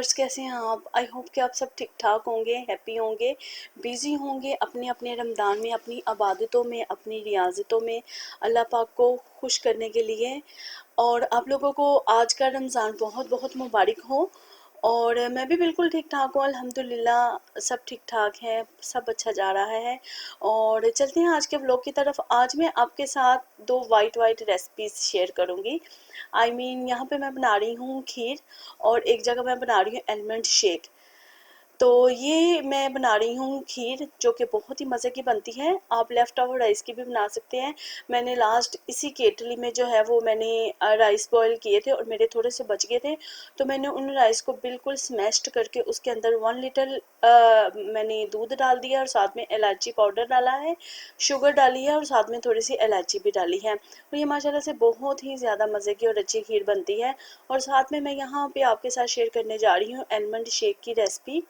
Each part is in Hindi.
व्यूअर्स, कैसे हैं आप? आई होप कि आप सब ठीक ठाक होंगे, हैप्पी होंगे, बिज़ी होंगे अपने अपने रमज़ान में, अपनी इबादतों में, अपनी रियाज़तों में, अल्लाह पाक को खुश करने के लिए। और आप लोगों को आज का रमज़ान बहुत बहुत मुबारक हो। और मैं भी बिल्कुल ठीक ठाक हूँ, अल्हम्दुलिल्लाह सब ठीक ठाक है, सब अच्छा जा रहा है। और चलते हैं आज के व्लॉग की तरफ। आज मैं आपके साथ दो वाइट वाइट रेसिपीज़ शेयर करूँगी। यहाँ पे मैं बना रही हूँ खीर, और एक जगह मैं बना रही हूँ आलमंड शेक। तो ये मैं बना रही हूँ खीर, जो कि बहुत ही मज़े की बनती है। आप लेफ़्ट ओवर राइस की भी बना सकते हैं। मैंने लास्ट इसी केटली में जो है वो मैंने राइस बॉईल किए थे और मेरे थोड़े से बच गए थे, तो मैंने उन राइस को बिल्कुल स्मैश्ड करके उसके अंदर 1 लीटर मैंने दूध डाल दिया, और साथ में इलायची पाउडर डाला है, शुगर डाली है, और साथ में थोड़ी सी इलायची भी डाली है। और ये माशाल्लाह से बहुत ही ज़्यादा मज़े की और अच्छी खीर बनती है। और साथ में मैं यहाँ पे आपके साथ शेयर करने जा रही हूँ आलमंड शेक की रेसिपी।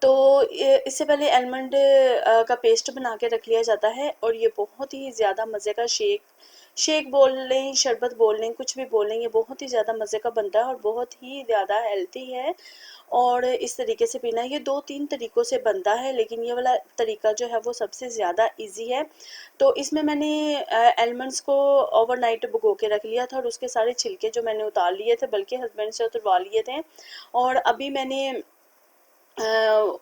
तो इससे पहले आलमंड का पेस्ट बना के रख लिया जाता है, और ये बहुत ही ज़्यादा मज़े का शेक शेक बोल लें, शरबत बोल लें, कुछ भी बोल लें, ये बहुत ही ज़्यादा मज़े का बनता है और बहुत ही ज़्यादा हेल्थी है। और इस तरीके से पीना है। ये 2-3 तरीक़ों से बनता है, लेकिन ये वाला तरीका जो है वो सबसे ज़्यादा इजी है। तो इसमें मैंने आलमंड्स को ओवरनाइट भिगो के रख लिया था, और उसके सारे छिलके जो मैंने उतार लिए थे, बल्कि हस्बैंड से उतरवा लिए थे। और अभी मैंने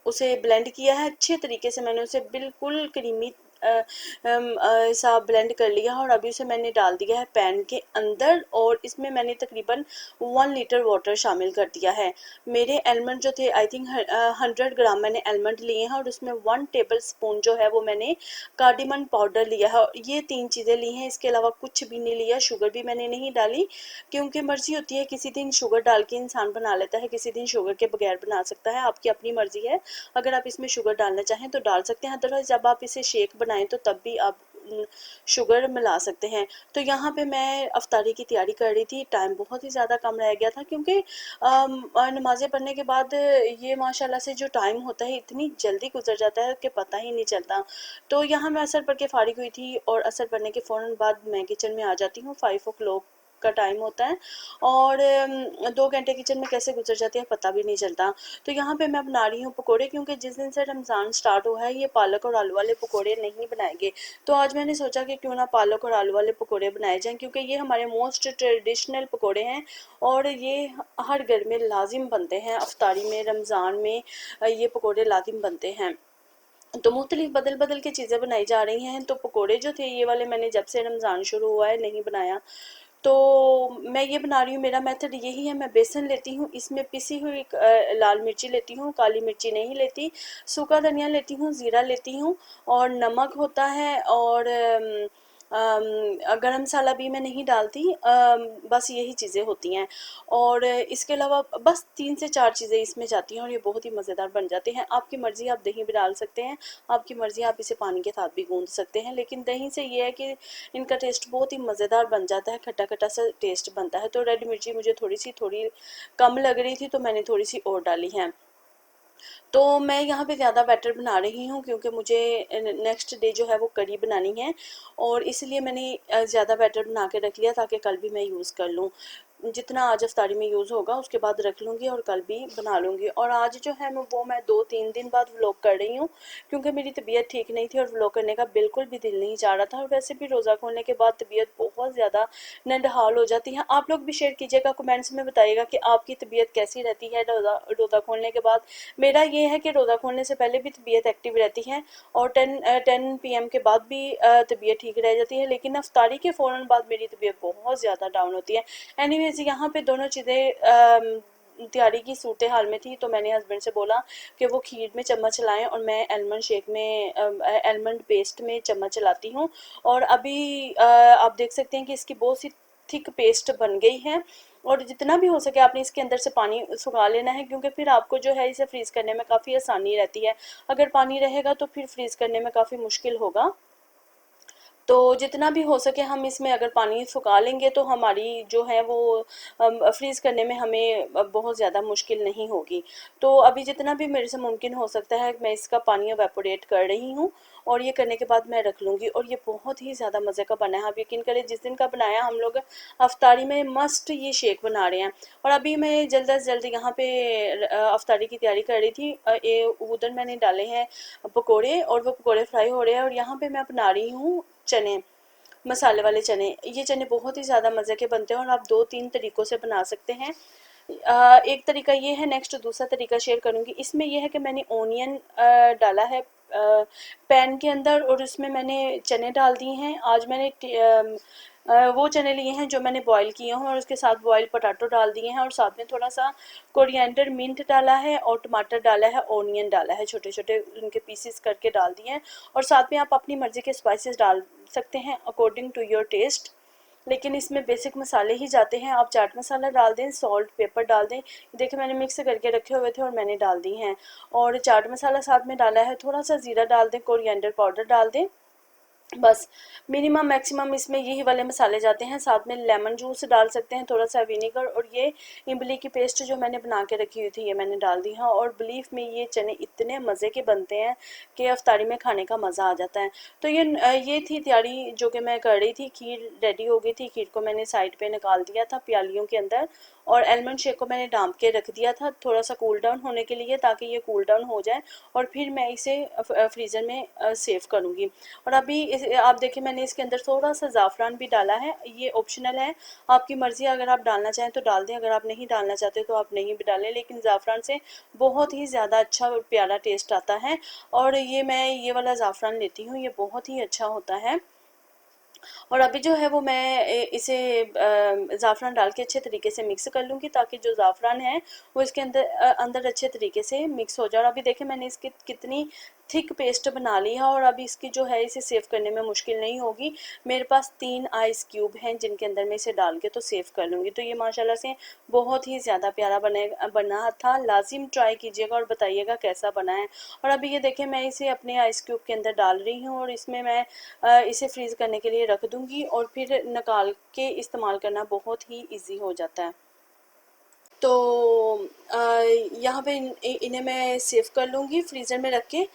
उसे ब्लेंड किया है अच्छे तरीके से। मैंने उसे बिल्कुल क्रीमी सा ब्लेंड कर लिया, और अभी उसे मैंने डाल दिया है पैन के अंदर, और इसमें मैंने तकरीबन 1 लीटर वाटर शामिल कर दिया है। मेरे आलमंड जो थे आई थिंक 100 ग्राम मैंने आलमंड लिए हैं, और उसमें 1 टेबल स्पून जो है वो मैंने कार्डिमन पाउडर लिया है। ये 3 चीज़ें ली हैं, इसके अलावा कुछ भी नहीं लिया। शुगर भी मैंने नहीं डाली, क्योंकि मर्ज़ी होती है, किसी दिन शुगर डाल के इंसान बना लेता है, किसी दिन शुगर के बगैर बना सकता है, आपकी अपनी मर्ज़ी है। अगर आप इसमें शुगर डालना चाहें तो डाल सकते हैं, अदरवाइज़ जब आप इसे शेक बनाएं तो तब भी आप शुगर मिला सकते हैं। तो यहाँ पे मैं अफ्तारी की तैयारी कर रही थी। टाइम बहुत ही ज़्यादा कम रह गया था, क्योंकि नमाज़ें पढ़ने के बाद ये माशाल्लाह से जो टाइम होता है इतनी जल्दी गुजर जाता है कि पता ही नहीं चलता। तो यहाँ मैं असर पढ़ के फ़ारिग हुई थी, और असर पढ़ने के फ़ौरन बाद मैं किचन में आ जाती हूँ। 5 o'clock का टाइम होता है, और 2 घंटे किचन में कैसे गुजर जाते हैं पता भी नहीं चलता। तो यहाँ पे मैं बना रही हूँ पकोड़े, क्योंकि जिस दिन से रमज़ान स्टार्ट हुआ है ये पालक और आलू वाले पकोड़े नहीं बनाएंगे। तो आज मैंने सोचा कि क्यों ना पालक और आलू वाले पकोड़े बनाए जाएं, क्योंकि ये हमारे मोस्ट ट्रेडिशनल पकोड़े हैं, और ये हर घर में लाजिम बनते हैं। अफ्तारी में, रमज़ान में ये पकोड़े लाजिम बनते हैं। तो मुख्तलिफ बदल बदल के चीज़ें बनाई जा रही हैं। तो पकोड़े जो थे ये वाले मैंने जब से रमज़ान शुरू हुआ है नहीं बनाया। तो मैं ये बना रही हूँ, मेरा मेथड यही है। मैं बेसन लेती हूँ, इसमें पिसी हुई लाल मिर्ची लेती हूँ, काली मिर्ची नहीं लेती, सूखा धनिया लेती हूँ, ज़ीरा लेती हूँ, और नमक होता है, और गरम मसाला भी मैं नहीं डालती। बस यही चीज़ें होती हैं, और इसके अलावा बस 3 से 4 चीज़ें इसमें जाती हैं, और ये बहुत ही मज़ेदार बन जाते हैं। आपकी मर्ज़ी, आप दही भी डाल सकते हैं, आपकी मर्ज़ी, आप इसे पानी के साथ भी गूंद सकते हैं, लेकिन दही से ये है कि इनका टेस्ट बहुत ही मज़ेदार बन जाता है, खट्टा खट्टा सा टेस्ट बनता है। तो रेड मिर्ची मुझे थोड़ी कम लग रही थी, तो मैंने थोड़ी सी और डाली है। तो मैं यहाँ पे ज़्यादा बैटर बना रही हूँ, क्योंकि मुझे नेक्स्ट डे जो है वो करी बनानी है, और इसलिए मैंने ज़्यादा बैटर बना के रख लिया, ताकि कल भी मैं यूज़ कर लूँ। जितना आज अफ्तारी में यूज़ होगा उसके बाद रख लूँगी, और कल भी बना लूँगी। और आज जो है मैं 2-3 दिन बाद व्लॉग कर रही हूँ, क्योंकि मेरी तबीयत ठीक नहीं थी, और व्लॉग करने का बिल्कुल भी दिल नहीं चाह रहा था। और वैसे भी रोज़ा खोलने के बाद तबीयत बहुत ज़्यादा नंदहाल हो जाती है। आप लोग भी शेयर कीजिएगा, कमेंट्स में बताइएगा कि आपकी तबीयत कैसी रहती है रोज़ा खोलने के बाद। मेरा ये है कि रोज़ा खोलने से पहले भी तबीयत एक्टिव रहती है, और 10 PM के बाद भी तबीयत ठीक रह जाती है, लेकिन अफ्तारी के फ़ौरन बाद मेरी तबीयत बहुत ज़्यादा डाउन होती है। एनीवेज, यहाँ पे दोनों चीज़ें तैयारी की सूरत हाल में थी, तो मैंने हस्बैंड से बोला कि वो खीर में चम्मच चलाएं, और मैं आलमंड शेक में आलमंड पेस्ट में चम्मच चलाती हूँ। और अभी आप देख सकते हैं कि इसकी बहुत सी थिक पेस्ट बन गई है, और जितना भी हो सके आपने इसके अंदर से पानी सुखा लेना है, क्योंकि फिर आपको जो है इसे फ्रीज़ करने में काफ़ी आसानी रहती है। अगर पानी रहेगा तो फिर फ्रीज़ करने में काफ़ी मुश्किल होगा। तो जितना भी हो सके हम इसमें अगर पानी सुखा लेंगे तो हमारी जो है वो फ्रीज़ करने में हमें बहुत ज़्यादा मुश्किल नहीं होगी। तो अभी जितना भी मेरे से मुमकिन हो सकता है मैं इसका पानी एवेपोरेट कर रही हूँ, और ये करने के बाद मैं रख लूँगी। और ये बहुत ही ज़्यादा मज़े का बना है, आप यकीन करें जिस दिन का बनाया हम लोग अफ्तारी में मस्ट ये शेक बना रहे हैं। और अभी मैं जल्द से जल्द यहाँ पे अफ्तारी की तैयारी कर रही थी। उधर मैंने डाले हैं पकोड़े, और वो पकोड़े फ्राई हो रहे हैं, और यहाँ पे मैं बना रही हूँ चने, मसाले वाले चने। ये चने बहुत ही ज़्यादा मज़े के बनते हैं और आप दो तीन तरीक़ों से बना सकते हैं। एक तरीका ये है, नेक्स्ट दूसरा तरीका शेयर करूँगी। इसमें यह है कि मैंने ओनियन डाला है पैन के अंदर, और उसमें मैंने चने डाल दिए हैं। आज मैंने वो चने लिए हैं जो मैंने बॉईल किए हैं, और उसके साथ बॉईल पोटैटो डाल दिए हैं, और साथ में थोड़ा सा कोरिएंडर मिंट डाला है, और टमाटर डाला है, ओनियन डाला है, छोटे छोटे उनके पीसेस करके डाल दिए हैं। और साथ में आप अपनी मर्ज़ी के स्पाइसेस डाल सकते हैं अकॉर्डिंग टू योर टेस्ट, लेकिन इसमें बेसिक मसाले ही जाते हैं। आप चाट मसाला डाल दें, सॉल्ट पेपर डाल दें। देखिए मैंने मिक्स करके रखे हुए थे और मैंने डाल दी हैं, और चाट मसाला साथ में डाला है, थोड़ा सा ज़ीरा डाल दें, कोरिएंडर पाउडर डाल दें, बस मिनिमम मैक्सिमम इसमें यही वाले मसाले जाते हैं। साथ में लेमन जूस डाल सकते हैं, थोड़ा सा विनेगर, और ये इमली की पेस्ट जो मैंने बना के रखी हुई थी ये मैंने डाल दी है। और बिलीफ में ये चने इतने मज़े के बनते हैं कि अफ्तारी में खाने का मज़ा आ जाता है। तो ये थी तैयारी जो कि मैं कर रही थी। खीर रेडी हो गई थी, खीर को मैंने साइड पे निकाल दिया था प्यालियों के अंदर, और आलमंड शेक को मैंने डांप के रख दिया था थोड़ा सा कूल डाउन होने के लिए, ताकि ये कूल डाउन हो जाए और फिर मैं इसे फ्रीज़र में सेव करूँगी। और अभी आप देखिए मैंने इसके अंदर थोड़ा सा ज़ाफ़रान भी डाला है, ये ऑप्शनल है, आपकी मर्ज़ी, अगर आप डालना चाहें तो डाल दें, अगर आप नहीं डालना चाहते तो आप नहीं भी डालें, लेकिन ज़ाफ़रान से बहुत ही ज़्यादा अच्छा और प्यारा टेस्ट आता है। और मैं ये वाला ज़ाफ़रान लेती हूँ, ये बहुत ही अच्छा होता है। और अभी जो है वो मैं इसे ज़ाफ़रान डाल के अच्छे तरीके से मिक्स कर लूँगी, ताकि जो ज़ाफ़रान है वो इसके अंदर अंदर अच्छे तरीके से मिक्स हो जाए। और अभी देखिए मैंने इसकी कितनी थिक पेस्ट बना ली है, और अभी इसकी जो है इसे सेव करने में मुश्किल नहीं होगी। मेरे पास 3 आइस क्यूब हैं जिनके अंदर मैं इसे डाल के तो सेव कर लूँगी। तो ये माशाल्लाह से बहुत ही ज़्यादा प्यारा बना था। लाजिम ट्राई कीजिएगा और बताइएगा कैसा बना है। और अभी ये देखिए मैं इसे अपने आइस क्यूब के अंदर डाल रही हूँ, और इसमें मैं इसे फ्रीज़ करने के लिए रख दूँगी, और फिर निकाल के इस्तेमाल करना बहुत ही ईजी हो जाता है। तो यहाँ पे इन्हें मैं सेव कर लूँगी फ्रीज़र में रख के।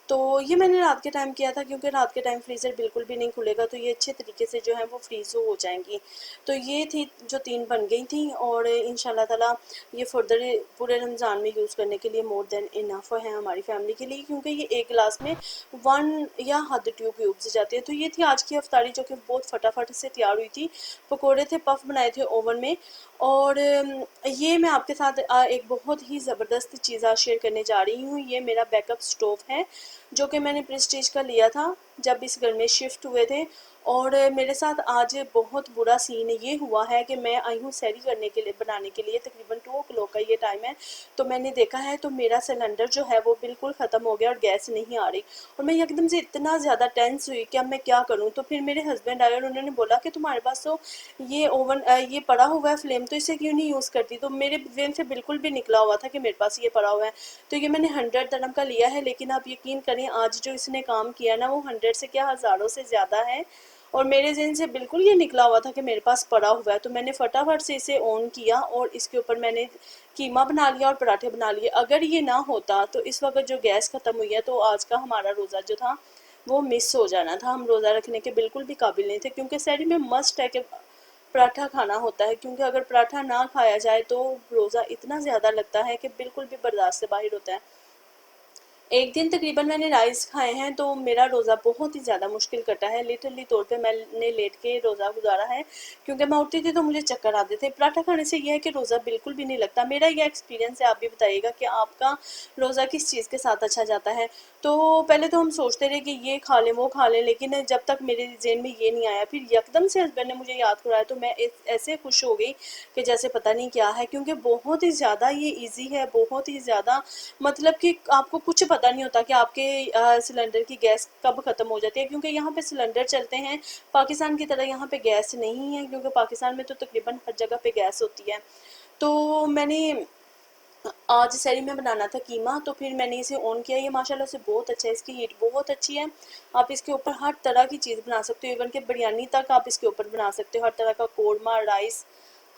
तो ये मैंने रात के टाइम किया था, क्योंकि रात के टाइम फ्रीज़र बिल्कुल भी नहीं खुलेगा, तो ये अच्छे तरीके से जो है वो फ्रीज़ हो जाएंगी। तो ये थी जो 3 बन गई थी, और इंशाल्लाह ताला ये फर्दर पूरे रमज़ान में यूज़ करने के लिए मोर देन इनफ है हमारी फैमिली के लिए, क्योंकि ये एक गिलास में 1 या हद 2 क्यूब्स जाते हैं। तो ये थी आज की अफ्तारी, जो कि बहुत फटाफट से तैयार हुई थी। पकोड़े थे, पफ बनाए थे ओवन में। और ये मैं आपके साथ एक बहुत ही ज़बरदस्त चीज़ आज शेयर करने जा रही हूँ। ये मेरा बैकअप स्टोव है, जो कि मैंने प्रेस्टीज का लिया था जब इस घर में शिफ्ट हुए थे। और मेरे साथ आज बहुत बुरा सीन ये हुआ है कि मैं आई हूँ सैरी करने के लिए, बनाने के लिए, तकरीबन 2 o'clock का ये टाइम है। तो मैंने देखा है तो मेरा सिलेंडर जो है वो बिल्कुल ख़त्म हो गया और गैस नहीं आ रही, और मैं एकदम से इतना ज़्यादा टेंस हुई कि अब मैं क्या करूँ। तो फिर मेरे हस्बैंड आए और उन्होंने बोला कि तुम्हारे पास तो ये ओवन ये पड़ा हुआ है फ्लेम, तो इसे क्यों नहीं यूज़ करती। तो मेरे ब्रेन से बिल्कुल भी निकला हुआ था कि मेरे पास ये पड़ा हुआ है। तो ये मैंने 100 dirham का लिया है, लेकिन आप यकीन करें आज जो इसने काम किया ना वो 100 से क्या हज़ारों से ज़्यादा है। और मेरे ज़हन से बिल्कुल ये निकला हुआ था कि मेरे पास पड़ा हुआ है। तो मैंने फटाफट से इसे ऑन किया और इसके ऊपर मैंने कीमा बना लिया और पराठे बना लिए। अगर ये ना होता तो इस वक्त जो गैस ख़त्म हुई है तो आज का हमारा रोज़ा जो था वो मिस हो जाना था। हम रोज़ा रखने के बिल्कुल भी काबिल नहीं थे, क्योंकि सहरी में मस्ट है कि पराठा खाना होता है, क्योंकि अगर पराठा ना खाया जाए तो रोज़ा इतना ज़्यादा लगता है कि बिल्कुल भी बर्दाश्त से बाहर होता है। एक दिन तकरीबन मैंने राइस खाए हैं तो मेरा रोज़ा बहुत ही ज़्यादा मुश्किल कटा है। लिटरली तौर पे मैंने लेट के रोज़ा गुजारा है, क्योंकि मैं उठती थी तो मुझे चक्कर आते थे। पराठा खाने से यह है कि रोज़ा बिल्कुल भी नहीं लगता। मेरा यह एक्सपीरियंस है, आप भी बताइएगा कि आपका रोज़ा किस चीज़ के साथ अच्छा जाता है। तो पहले तो हम सोचते रहे कि ये खा लें वो खा लें, लेकिन जब तक मेरे ज़हन में ये नहीं आया, फिर यकदम से हस्बैंड ने मुझे याद कराया तो मैं ऐसे खुश हो गई कि जैसे पता नहीं क्या है, क्योंकि बहुत ही ज़्यादा ये ईजी है, बहुत ही ज़्यादा, मतलब कि आपको कुछ पता नहीं होता कि आपके सिलेंडर की गैस कब ख़त्म हो जाती है, क्योंकि यहाँ पे सिलेंडर चलते हैं। पाकिस्तान की तरह यहाँ पे गैस नहीं है, क्योंकि पाकिस्तान में तो तकरीबन हर जगह पे गैस होती है। तो मैंने आज सहरी में बनाना था कीमा, तो फिर मैंने इसे ऑन किया। ये माशाल्लाह से बहुत अच्छा है, इसकी हीट बहुत अच्छी है। आप इसके ऊपर हर तरह की चीज़ बना सकते हो, इवन कि बिरयानी तक आप इसके ऊपर बना सकते हो। हर तरह का कोरमा, राइस,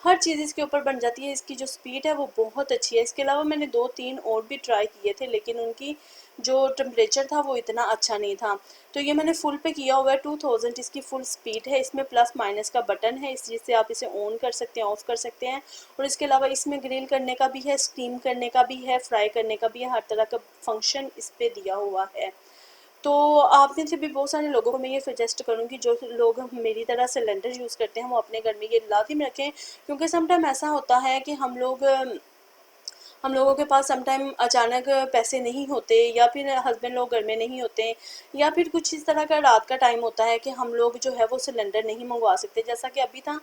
हर चीज़ इसके ऊपर बन जाती है। इसकी जो स्पीड है वो बहुत अच्छी है। इसके अलावा मैंने 2-3 और भी ट्राई किए थे, लेकिन उनकी जो टेम्परेचर था वो इतना अच्छा नहीं था। तो ये मैंने फुल पे किया हुआ है, 2000 इसकी फुल स्पीड है। इसमें प्लस माइनस का बटन है, इस चीज़ से आप इसे ऑन कर सकते हैं, ऑफ कर सकते हैं। और इसके अलावा इसमें ग्रिल करने का भी है, स्टीम करने का भी है, फ्राई करने का भी है, हर तरह का फंक्शन इस पे दिया हुआ है। तो आप में से भी बहुत सारे लोगों को मैं ये सजेस्ट करूँगी, जो लोग मेरी तरह सिलेंडर यूज़ करते हैं वो अपने घर में ये लाज़िम रखें। क्योंकि समटाइम ऐसा होता है कि हम लोगों के पास समटाइम अचानक पैसे नहीं होते, या फिर हस्बैंड लोग घर में नहीं होते, या फिर कुछ इस तरह का रात का टाइम होता है कि हम लोग जो है वो सिलेंडर नहीं मंगवा सकते। जैसा कि अभी था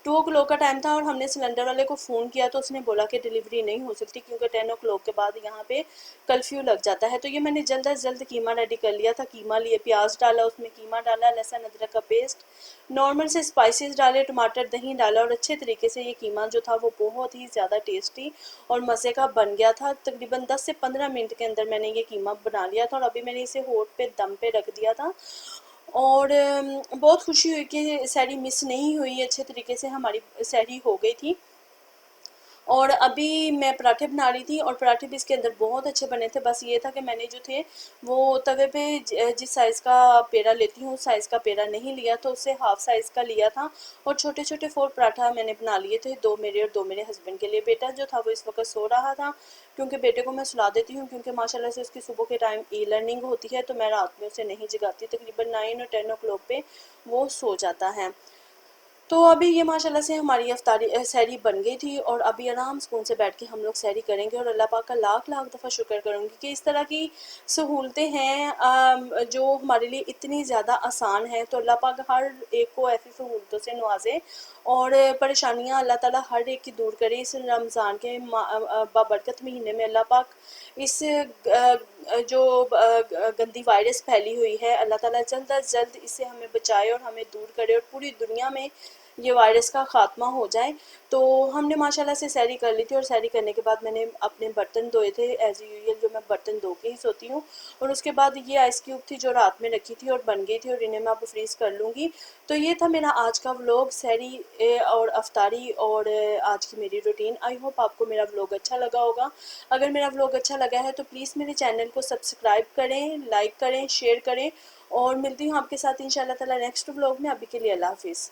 2 o'clock का टाइम था और हमने सिलेंडर वाले को फ़ोन किया, तो उसने बोला कि डिलीवरी नहीं हो सकती क्योंकि 10 o'clock के बाद यहाँ पे कर्फ्यू लग जाता है। तो ये मैंने जल्द अज जल्द कीमा रेडी कर लिया था। कीमा लिए, प्याज डाला, उसमें कीमा डाला, लहसुन अदरक का पेस्ट, नॉर्मल से स्पाइसेस डाले, टमाटर, दही डाला, और अच्छे तरीके से ये कीमा जो था वो बहुत ही ज़्यादा टेस्टी और मज़े का बन गया था। तकरीबन 10 से 15 मिनट के अंदर मैंने ये कीमा बना लिया था, और अभी मैंने इसे होट पे दम पे रख दिया था। और बहुत खुशी हुई कि सहरी मिस नहीं हुई, अच्छे तरीके से हमारी सहरी हो गई थी। और अभी मैं पराठे बना रही थी, और पराठे भी इसके अंदर बहुत अच्छे बने थे। बस ये था कि मैंने जो थे वो तवे पे जिस साइज़ का पेड़ा लेती हूँ उस साइज़ का पेड़ा नहीं लिया, तो उससे हाफ साइज़ का लिया था। और छोटे छोटे 4 पराठा मैंने बना लिए थे, 2 मेरे और 2 मेरे हस्बैंड के लिए। बेटा जो था वो इस वक्त सो रहा था, क्योंकि बेटे को मैं सुला देती हूँ, क्योंकि माशाल्लाह से उसकी सुबह के टाइम ई लर्निंग होती है, तो मैं रात में उसे नहीं जगाती। तकरीबन 9 और 10 o'clock पे वो सो जाता है। तो अभी ये माशाल्लाह से हमारी अफ्तारी सहरी बन गई थी, और अभी आराम सुकून से बैठ के हम लोग सहरी करेंगे। और अल्लाह पाक का लाख लाख दफ़ा शुक्र करूँगी कि इस तरह की सहूलतें हैं जो हमारे लिए इतनी ज़्यादा आसान है। तो अल्लाह पाक हर एक को ऐसी सहूलतों से नवाजे, और परेशानियाँ अल्लाह ताला हर एक की दूर करे। इस रमज़ान के बाबरकत महीने में अल्लाह पाक इस जो गंदी वायरस फैली हुई है, अल्लाह ताला जल्द अज जल्द इससे हमें बचाए और हमें दूर करे, और पूरी दुनिया में ये वायरस का ख़ात्मा हो जाए। तो हमने माशाल्लाह से सहरी कर ली थी, और सहरी करने के बाद मैंने अपने बर्तन धोए थे एज़ यूजुअल, जो मैं बर्तन धो के ही सोती हूँ। और उसके बाद ये आइस क्यूब थी जो रात में रखी थी और बन गई थी, और इन्हें मैं अब फ्रीज़ कर लूँगी। तो ये था मेरा आज का व्लॉग, सहरी और अफ्तारी और आज की मेरी रूटीन। आई होप आपको मेरा व्लॉग अच्छा लगा होगा। अगर मेरा व्लॉग अच्छा लगा है तो प्लीज़ मेरे चैनल को सब्सक्राइब करें, लाइक करें, शेयर करें, और मिलती हूँ आपके साथ इंशाल्लाह ताला नेक्स्ट व्लॉग में। अभी के लिए अल्लाह हाफिज़।